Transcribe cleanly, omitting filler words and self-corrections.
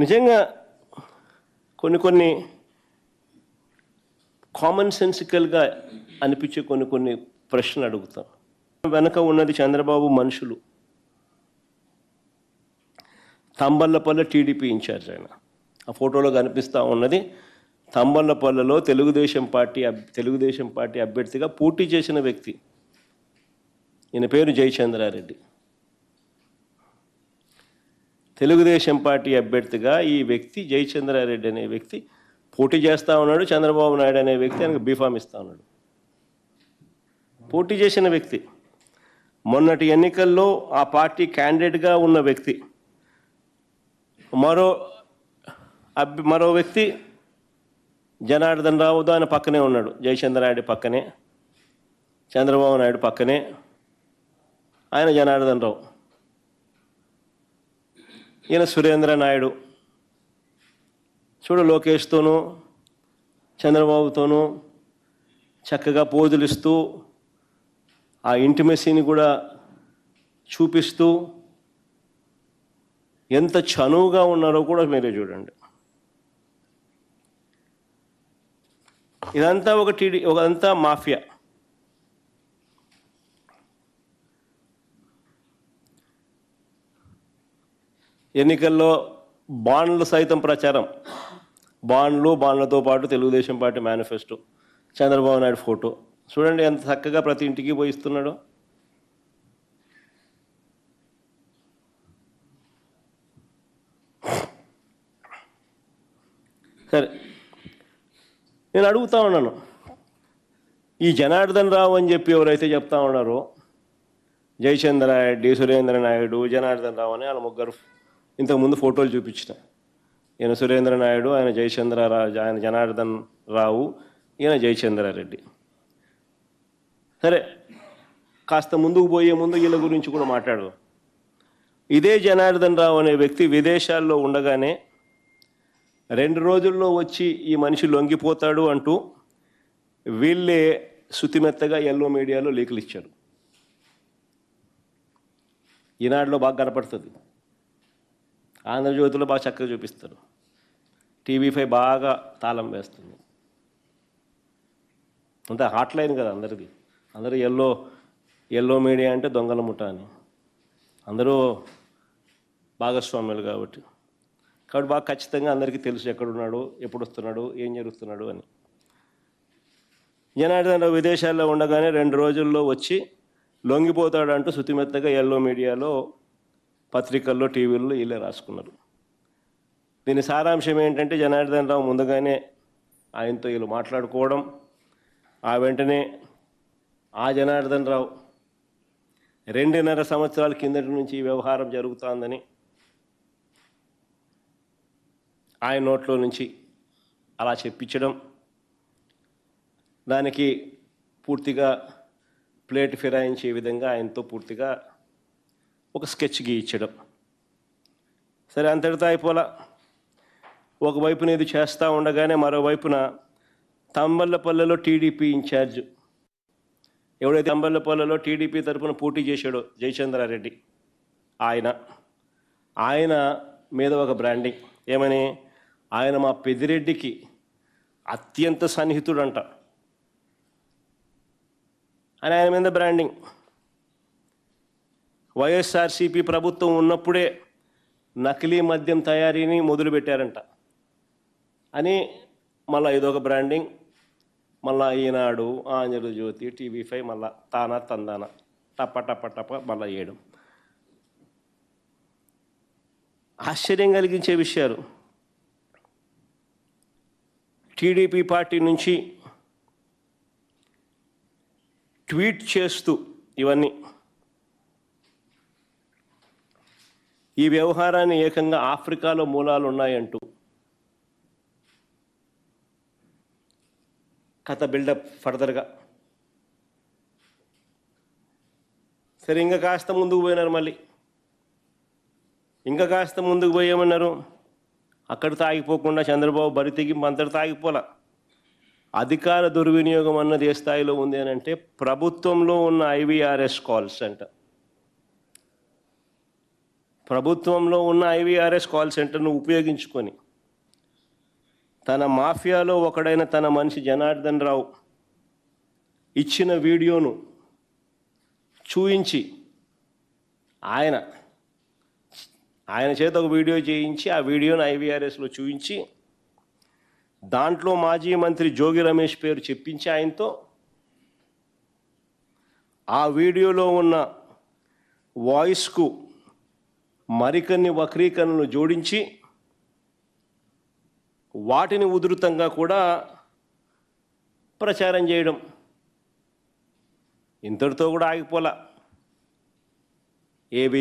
నిజంగా కొన్ని కామన్ సెన్సికల్గా అనిపించే కొన్ని ప్రశ్నలు అడుగుతాం. వెనక ఉన్నది చంద్రబాబు మనుషులు. తంబళ్ళపల్లె టీడీపీ ఇన్ఛార్జ్ ఆయన. ఆ ఫోటోలో కనిపిస్తూ ఉన్నది తంబళ్ళపల్లెలో తెలుగుదేశం పార్టీ అభ్యర్థిగా పోటీ చేసిన వ్యక్తి. ఈయన పేరు జయచంద్రారెడ్డి. తెలుగుదేశం పార్టీ అభ్యర్థిగా ఈ వ్యక్తి జయచంద్రారెడ్డి అనే వ్యక్తి పోటీ చేస్తూ ఉన్నాడు. చంద్రబాబు నాయుడు అనే వ్యక్తి ఆయనకు బీఫామ్ ఇస్తూ ఉన్నాడు. పోటీ చేసిన వ్యక్తి, మొన్నటి ఎన్నికల్లో ఆ పార్టీ క్యాండిడేట్గా ఉన్న వ్యక్తి. మరో వ్యక్తి జనార్దన్ రావు ఆయన పక్కనే ఉన్నాడు. జయచంద్రారెడ్డి పక్కనే, చంద్రబాబు నాయుడు పక్కనే, ఆయన జనార్దన్ రావు. ఈయన సురేంద్ర నాయుడు. చూడు, లోకేష్తోనూ చంద్రబాబుతోనూ చక్కగా పోజులు ఇస్తూ ఆ ఇంటిమెసీని కూడా చూపిస్తూ ఎంత చనువుగా ఉన్నారో కూడా మీరే చూడండి. ఇదంతా ఒకంతా మాఫియా. ఎన్నికల్లో బాండ్లు సైతం ప్రచారం. బాండ్లతో పాటు Telugu Desam party manifesto, Chandrababu Naidu photo. చూడండి ఎంత చక్కగా ప్రతి ఇంటికి పోయి ఇస్తున్నాడో. సరే, నేను అడుగుతా ఉన్నాను, ఈ జనార్దన్ రావు అని చెప్పి ఎవరైతే చెప్తా ఉన్నారో, జయచంద్రారెడ్డి, సురేంద్ర నాయుడు, జనార్దన్ రావు అని వాళ్ళ ముగ్గురు ఇంతకుముందు ఫోటోలు చూపించిన. ఈయన సురేంద్ర నాయుడు, ఆయన జనార్దన్ రావు, ఈయన జయచంద్రారెడ్డి. సరే, కాస్త ముందుకు పోయే ముందు వీళ్ళ గురించి కూడా మాట్లాడదాం. ఇదే జనార్దన్ రావు అనే వ్యక్తి విదేశాల్లో ఉండగానే 2 రోజుల్లో వచ్చి ఈ మనిషి లొంగిపోతాడు అంటూ వీళ్ళే శుతిమెత్తగా ఎల్లో మీడియాలో లీకులు ఇచ్చారు. ఈనాడులో బాగా కనపడుతుంది, ఆంధ్రజ్యోతిలో బాగా చక్కగా చూపిస్తారు, TV5 బాగా తాళం వేస్తుంది. అంతే హాట్లైన్ కదా అందరిది. అందరూ ఎల్లో మీడియా అంటే దొంగల ముఠ అని అందరూ భాగస్వామ్యులు కాబట్టి బాగా ఖచ్చితంగా అందరికీ తెలుసు ఎక్కడున్నాడు, ఎప్పుడు వస్తున్నాడు, ఏం జరుగుతున్నాడు అని. జనార్దన్ రావు విదేశాల్లో ఉండగానే 2 రోజుల్లో వచ్చి లొంగిపోతాడు అంటూ శుతిమెత్తగా ఎల్లో మీడియాలో, పత్రికల్లో, టీవీల్లో వీళ్ళే రాసుకున్నారు. దీని సారాంశం ఏంటంటే, జనార్దన్ రావు ముందుగానే ఆయనతో వీళ్ళు మాట్లాడుకోవడం, ఆ వెంటనే ఆ జనార్దన్ రావు 2.5 సంవత్సరాల కిందటి నుంచి ఈ వ్యవహారం జరుగుతోందని ఆయన నోట్లో నుంచి అలా చెప్పించడం, దానికి పూర్తిగా ప్లేట్ ఫిరాయించే విధంగా ఆయనతో పూర్తిగా ఒక స్కెచ్ గీయించడం. సరే, అంతటితో అయిపోలా. ఒకవైపున ఇది చేస్తూ ఉండగానే మరోవైపున తంబళ్ళపల్లెలో టీడీపీ ఇన్ఛార్జ్, ఎవడైతే తంబళ్ళపల్లెలో టీడీపీ తరఫున పోటీ చేశాడో జయచంద్రారెడ్డి, ఆయన మీద ఒక బ్రాండింగ్. ఏమని? ఆయన మా పెద్దిరెడ్డికి అత్యంత సన్నిహితుడంట అని ఆయన మీద బ్రాండింగ్. వైఎస్ఆర్సీపీ ప్రభుత్వం ఉన్నప్పుడే నకిలీ మద్యం తయారీని మొదలుపెట్టారంట అని మళ్ళీ ఇదొక బ్రాండింగ్. మళ్ళా ఈనాడు, ఆంధ్రజ్యోతి, TV5 మళ్ళా తానా తందాన టప్ప మళ్ళా వేయడం. ఆశ్చర్యం కలిగించే విషయాలు. టీడీపీ పార్టీ నుంచి ట్వీట్ చేస్తూ ఇవన్నీ, ఈ వ్యవహారాన్ని ఏకంగా ఆఫ్రికాలో మూలాలు ఉన్నాయంటూ కథ బిల్డప్ ఫర్దర్గా. సరే, ఇంకా కాస్త ముందుకు పోయినారు. మళ్ళీ ఇంకా కాస్త ముందుకు పోయేమన్నారు. అక్కడితో ఆగిపోకుండా చంద్రబాబు బరితెగింపు అంతటితో ఆగిపోలా. అధికార దుర్వినియోగం అన్నది ఏ స్థాయిలో ఉంది అని అంటే, ప్రభుత్వంలో ఉన్న IVRS కాల్స్ అంట, ప్రభుత్వంలో ఉన్న ఐవీఆర్ఎస్ కాల్ సెంటర్ను ఉపయోగించుకొని తన మాఫియాలో ఒకడైన తన మనిషి జనార్దన్ రావు ఇచ్చిన వీడియోను చూయించి ఆయన చేత ఒక వీడియో చేయించి ఆ వీడియోను ఐవీఆర్ఎస్లో చూయించి దాంట్లో మాజీ మంత్రి జోగి రమేష్ పేరు చెప్పించి ఆయనతో ఆ వీడియోలో ఉన్న వాయిస్కు మరికొన్ని వక్రీకరణలు జోడించి వాటిని ఉధృతంగా కూడా ప్రచారం చేయడం. ఇంతటితో కూడా ఆగిపోలా. ఏబి